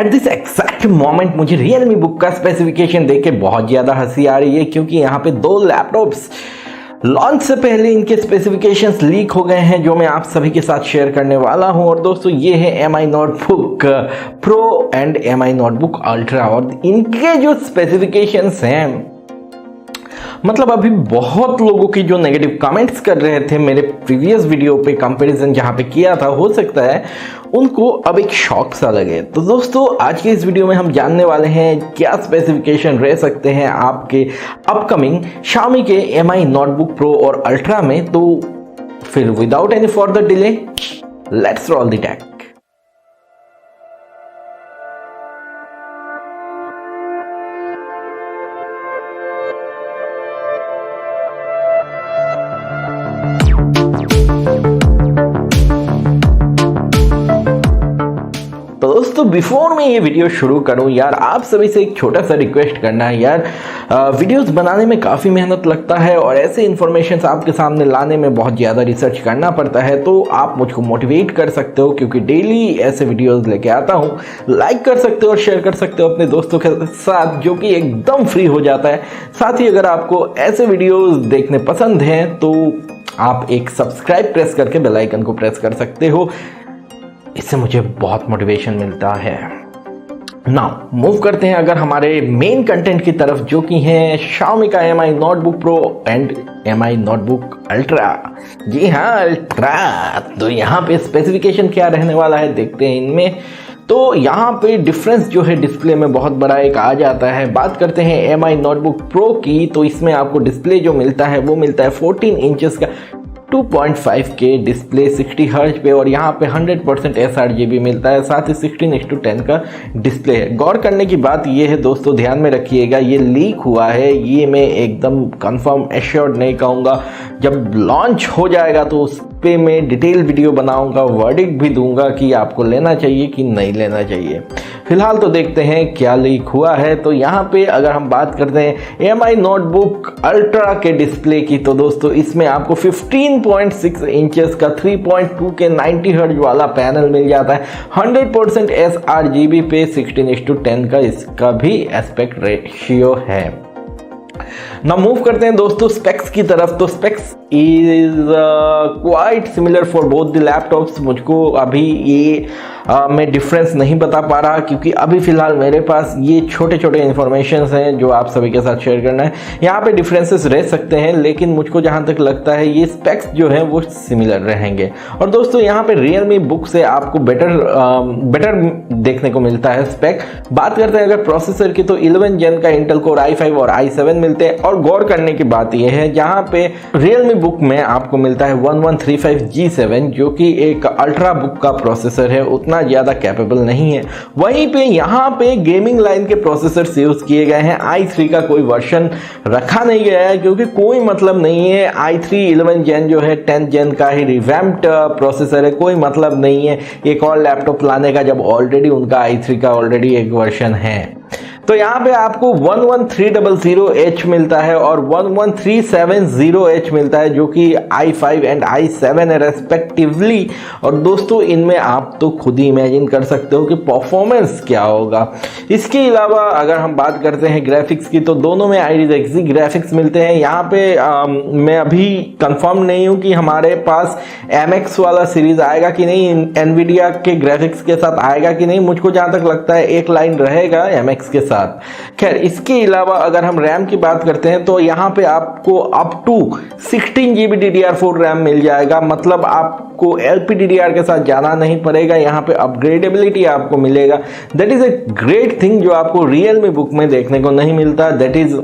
At this exact moment मुझे Realme book का specification देख के बहुत ज़्यादा हंसी आ रही है, क्योंकि यहाँ पे दो लैपटॉप्स लॉन्च से पहले इनके स्पेसिफिकेशंस लीक हो गए हैं, जो मैं आप सभी के साथ शेयर करने वाला हूं। और दोस्तों ये है Mi notebook pro and Mi notebook ultra, और इनके जो स्पेसिफिकेशंस हैं, मतलब अभी बहुत लोगों की जो नेगेटिव कमेंट्स कर रहे थे मेरे प्रीवियस वीडियो पे कंपैरिजन जहां पे किया था, हो सकता है उनको अब एक शॉक सा लगे। तो दोस्तों आज के इस वीडियो में हम जानने वाले हैं क्या स्पेसिफिकेशन रह सकते हैं आपके अपकमिंग Xiaomi के Mi नोटबुक प्रो और अल्ट्रा में। तो फिर without any further delay let's roll the tag. दोस्तों बिफोर मैं ये वीडियो शुरू करूं यार, आप सभी से एक छोटा सा रिक्वेस्ट करना है यार। वीडियोस बनाने में काफ़ी मेहनत लगता है और ऐसे इन्फॉर्मेशंस आपके सामने लाने में बहुत ज़्यादा रिसर्च करना पड़ता है। तो आप मुझको मोटिवेट कर सकते हो, क्योंकि डेली ऐसे वीडियोस लेके आता हूँ। लाइक कर सकते हो और शेयर कर सकते हो अपने दोस्तों के साथ, जो कि एकदम फ्री हो जाता है। साथ ही अगर आपको ऐसे वीडियोज़ देखने पसंद हैं तो आप एक सब्सक्राइब प्रेस करके बेल आइकन को प्रेस कर सकते हो, इससे मुझे बहुत मोटिवेशन मिलता है। नाउ मूव करते हैं अगर हमारे मेन कंटेंट की तरफ, जो कि है Xiaomi का Mi notebook pro and Mi notebook ultra. जी हाँ, अल्ट्रा। तो यहाँ पे स्पेसिफिकेशन क्या रहने वाला है देखते हैं इनमें। तो यहाँ पे डिफरेंस जो है डिस्प्ले में बहुत बड़ा एक आ जाता है। बात करते हैं Mi नोटबुक प्रो की, तो इसमें आपको डिस्प्ले जो मिलता है वो मिलता है 14 इंचेस का 2.5K डिस्प्ले 60 हर्ट्ज पे, और यहाँ पे 100% sRGB मिलता है। साथ ही 16:10 का डिस्प्ले है। गौर करने की बात ये है दोस्तों, ध्यान में रखिएगा, ये लीक हुआ है, ये मैं एकदम कंफर्म एश्योर्ड नहीं कहूँगा। जब लॉन्च हो जाएगा तो उस पे मैं डिटेल वीडियो बनाऊंगा, वर्डिक्ट भी दूंगा कि आपको लेना चाहिए कि नहीं लेना चाहिए। फिलहाल तो देखते हैं क्या लीक हुआ है। तो यहाँ पे अगर हम बात करते हैं Mi नोटबुक अल्ट्रा के डिस्प्ले की, तो दोस्तों इसमें आपको 15.6 इंचेस का 3.2K 90 हर्ट्ज वाला पैनल मिल जाता है। 100% sRGB पे 16:10 का इसका भी एस्पेक्ट रेशियो है। ना मूव करते हैं दोस्तों स्पेक्स की तरफ। तो specs is quite similar for both the laptops. मुझको अभी ये मैं डिफरेंस नहीं बता पा रहा, क्योंकि अभी फिलहाल मेरे पास ये छोटे छोटे इन्फॉर्मेशंस हैं जो आप सभी के साथ शेयर करना है। यहाँ पे डिफरेंसेस रह सकते हैं, लेकिन मुझको जहाँ तक लगता है ये स्पेक्स जो है वो सिमिलर रहेंगे। और दोस्तों यहाँ पे Realme बुक से आपको बेटर देखने को मिलता है स्पेक। बात करते हैं अगर प्रोसेसर की, तो 11 जेन का इंटेल कोर i5 और i7 मिलते हैं। और गौर करने की बात यह है, जहाँ पे Realme बुक में आपको मिलता है 1135G7, जो कि एक अल्ट्रा बुक का प्रोसेसर है, उतना ज्यादा कैपेबल नहीं है। वहीं पे यहाँ पे गेमिंग लाइन के प्रोसेसर यूज किए गए हैं। i3 का कोई वर्जन रखा नहीं गया है, क्योंकि कोई मतलब नहीं है। i3 11 जेन जो है 10 जेन का ही रिवैम्प्ड प्रोसेसर है, कोई मतलब नहीं है एक और लैपटॉप लाने का जब ऑलरेडी उनका i3 का ऑलरेडी एक वर्जन है। तो यहाँ पे आपको 11300H मिलता है और 11370H मिलता है, जो कि i5 एंड i7 है रेस्पेक्टिवली। और दोस्तों इनमें आप तो खुद ही इमेजिन कर सकते हो कि परफॉर्मेंस क्या होगा। इसके अलावा अगर हम बात करते हैं ग्राफिक्स की, तो दोनों में IRIS ग्राफिक्स मिलते हैं। यहाँ पे मैं अभी कंफर्म नहीं हूँ कि हमारे पास MX वाला सीरीज आएगा कि नहीं, NVIDIA के ग्राफिक्स के साथ आएगा कि नहीं। मुझको जहाँ तक लगता है एक लाइन रहेगा MX के साथ। खैर इसके अलावा अगर हम रैम की बात करते हैं, तो यहाँ पे आपको up to 16GB DDR4 RAM मिल जाएगा। मतलब आपको LPDDR के साथ जाना नहीं पड़ेगा, यहाँ पे अपग्रेडेबिलिटी आपको मिलेगा। That is a great thing जो आपको Realme बुक में देखने को नहीं मिलता। That is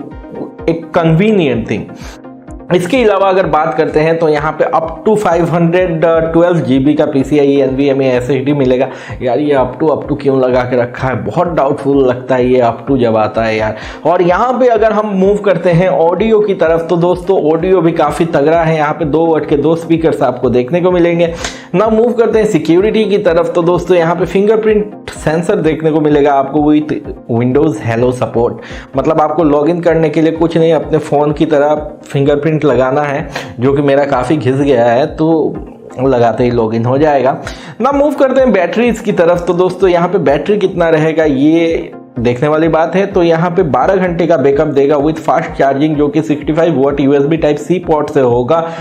a convenient thing. इसके अलावा अगर बात करते हैं, तो यहाँ पे अप टू 512GB का PCIe NVMe SSD मिलेगा। यार ये अप टू क्यों लगा के रखा है, बहुत डाउटफुल लगता है ये अप टू जब आता है यार। और यहाँ पे अगर हम मूव करते हैं ऑडियो की तरफ, तो दोस्तों ऑडियो भी काफ़ी तगड़ा है। यहाँ पे 2 वाट के 2 स्पीकर्स आपको देखने को मिलेंगे। ना मूव करते हैं सिक्योरिटी की तरफ, तो दोस्तों यहाँ पे फिंगरप्रिंट सेंसर देखने को मिलेगा आपको विथ विंडोज़ हेलो सपोर्ट। मतलब आपको लॉगिन करने के लिए कुछ नहीं, अपने फ़ोन की तरह फिंगरप्रिंट लगाना है, जो कि मेरा काफ़ी घिस गया है। तो लगाते ही लॉगिन हो जाएगा। ना मूव करते हैं बैटरीज की तरफ। तो दोस्तों यहाँ पे बैटरी कितना रहेगा ये देखने वाली बात है। तो यहाँ पे 12 घंटे का बैकअप देगा विथ फास्ट चार्जिंग, जो कि 65 what USB type C port से होगा।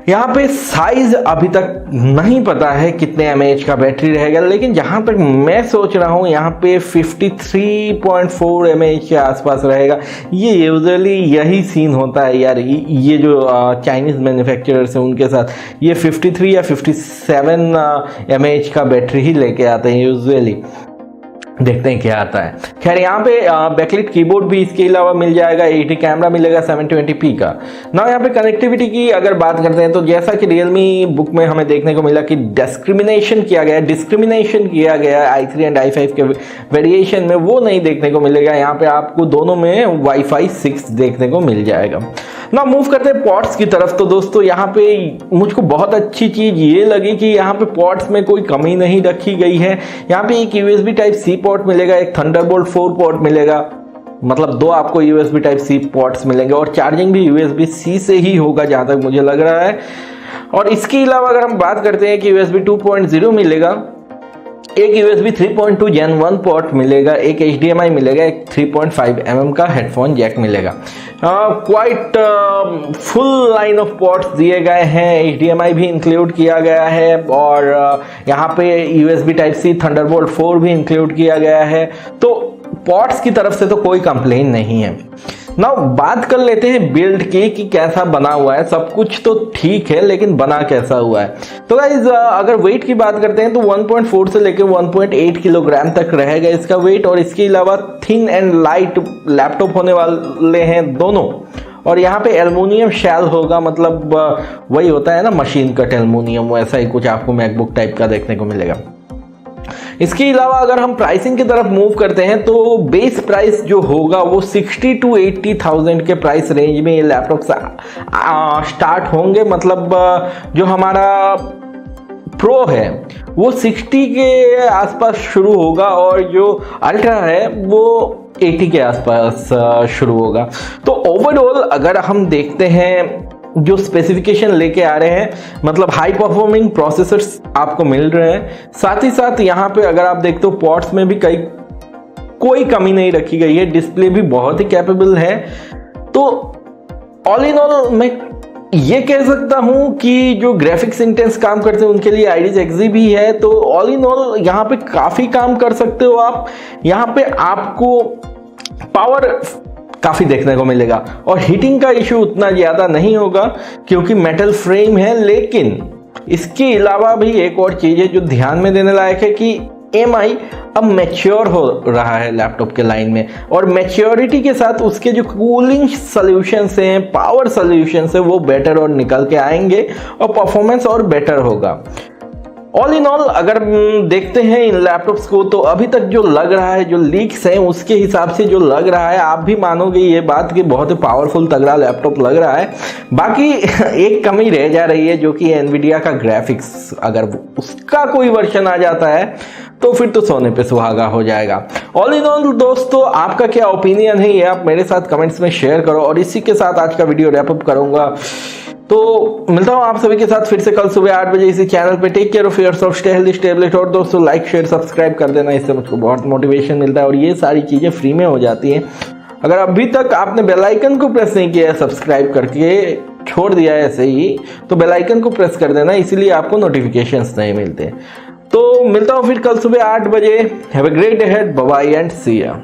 यहाँ पे साइज अभी तक नहीं पता है कितने mAh का बैटरी रहेगा, लेकिन जहाँ तक मैं सोच रहा हूँ यहाँ पे 53.4 mAh के आसपास रहेगा। ये यूजुअली यही सीन होता है यार, ये जो चाइनीज मैन्युफैक्चरर्स हैं उनके साथ ये 53 या 57 mAh का बैटरी ही लेके आते हैं यूजुअली। देखते हैं क्या आता है। खैर यहाँ पे बैकलिट कीबोर्ड भी इसके अलावा मिल जाएगा, HD कैमरा मिलेगा 720p का। ना यहाँ पे कनेक्टिविटी की अगर बात करते हैं तो जैसा कि Realme बुक में हमें देखने को मिला कि डिस्क्रिमिनेशन किया गया i3 एंड i5 के वेरिएशन में, वो नहीं देखने को मिलेगा। यहाँ पे आपको दोनों में Wi-Fi 6 देखने को मिल जाएगा। ना मूव करते हैं पोर्ट्स की तरफ। तो दोस्तों यहाँ पे मुझको बहुत अच्छी चीज ये लगी कि यहाँ पे पोर्ट्स में कोई कमी नहीं रखी गई है। यहाँ पे एक USB टाइप C पोर्ट मिलेगा, एक थंडरबोल्ट 4 पोर्ट मिलेगा, मतलब 2 आपको USB टाइप C पोर्ट्स मिलेंगे और चार्जिंग भी USB C से ही होगा जहां तक मुझे लग रहा है। और इसके अलावा अगर हम बात करते हैं कि USB 2.0 मिलेगा, एक USB 3.2 Gen 1 पोर्ट मिलेगा, एक HDMI मिलेगा, एक 3.5 mm का हेडफोन जैक मिलेगा। Quite full line of ports दिए गए हैं, HDMI भी इंक्लूड किया गया है और यहाँ पे USB टाइप C थंडरबोल्ट 4 भी इंक्लूड किया गया है। तो पोर्ट्स की तरफ से तो कोई कंप्लेन नहीं है। नाउ बात कर लेते हैं बिल्ड की कि कैसा बना हुआ है। सब कुछ तो ठीक है, लेकिन बना कैसा हुआ है। तो गाइस अगर वेट की बात करते हैं तो 1.4 से लेकर 1.8 किलोग्राम तक रहेगा इसका वेट। और इसके अलावा थिन एंड लाइट लैपटॉप होने वाले हैं दोनों। और यहाँ पे एल्युमिनियम शेल होगा, मतलब वही होता है ना मशीन कट एल्युमिनियम, वैसा ही कुछ आपको मैकबुक टाइप का देखने को मिलेगा। इसके अलावा अगर हम प्राइसिंग की तरफ मूव करते हैं तो बेस प्राइस जो होगा वो 60 to 80,000 के प्राइस रेंज में ये लैपटॉप स्टार्ट होंगे। मतलब जो हमारा प्रो है वो 60 के आसपास शुरू होगा और जो अल्ट्रा है वो 80 के आसपास शुरू होगा। तो ओवरऑल अगर हम देखते हैं जो स्पेसिफिकेशन लेके आ रहे हैं, मतलब हाई परफॉर्मिंग प्रोसेसर्स आपको मिल रहे हैं। साथ ही साथ यहाँ पे अगर आप देखते हो पोर्ट्स में भी कोई कमी नहीं रखी गई है, डिस्प्ले भी बहुत ही कैपेबल है। तो ऑल इन ऑल मैं ये कह सकता हूं कि जो ग्राफिक्स इंटेंस काम करते हैं उनके लिए आईरिस XZ भी है। तो ऑल इन ऑल यहाँ पे काफी काम कर सकते हो आप। यहाँ पे आपको पावर काफी देखने को मिलेगा और हीटिंग का इश्यू उतना ज्यादा नहीं होगा क्योंकि मेटल फ्रेम है। लेकिन इसके अलावा भी एक और चीज है जो ध्यान में देने लायक है कि MI अब मैच्योर हो रहा है लैपटॉप के लाइन में, और मैच्योरिटी के साथ उसके जो कूलिंग सॉल्यूशंस हैं, पावर सॉल्यूशंस है, वो बेटर और निकल के आएंगे और परफॉर्मेंस और बेटर होगा। ऑल इन ऑल अगर देखते हैं इन लैपटॉप्स को तो अभी तक जो लग रहा है, जो लीक्स हैं उसके हिसाब से जो लग रहा है, आप भी मानोगे ये बात कि बहुत ही पावरफुल तगड़ा लैपटॉप लग रहा है। बाकी एक कमी रह जा रही है जो कि एनवीडिया का ग्राफिक्स, अगर उसका कोई वर्जन आ जाता है तो फिर तो सोने पे सुहागा हो जाएगा। ऑल इन ऑल दोस्तों आपका क्या ओपिनियन है ये आप मेरे साथ कमेंट्स में शेयर करो। और इसी के साथ आज का वीडियो रैप अप करूंगा, तो मिलता हूं आप सभी के साथ फिर से कल सुबह 8 बजे इसी चैनल पे। Take care of yourself, stay healthy, stay blessed. और दोस्तों लाइक शेयर सब्सक्राइब कर देना, इससे मुझको बहुत मोटिवेशन मिलता है और ये सारी चीजें फ्री में हो जाती हैं। अगर अभी तक आपने बेल आइकन को प्रेस नहीं किया है, सब्सक्राइब करके छोड़ दिया है ऐसे ही, तो बेल आइकन को प्रेस कर देना, इसीलिए आपको नोटिफिकेशंस नहीं मिलते। तो मिलता हूं फिर कल सुबह 8 बजे। Have a great day ahead, bye bye and see या।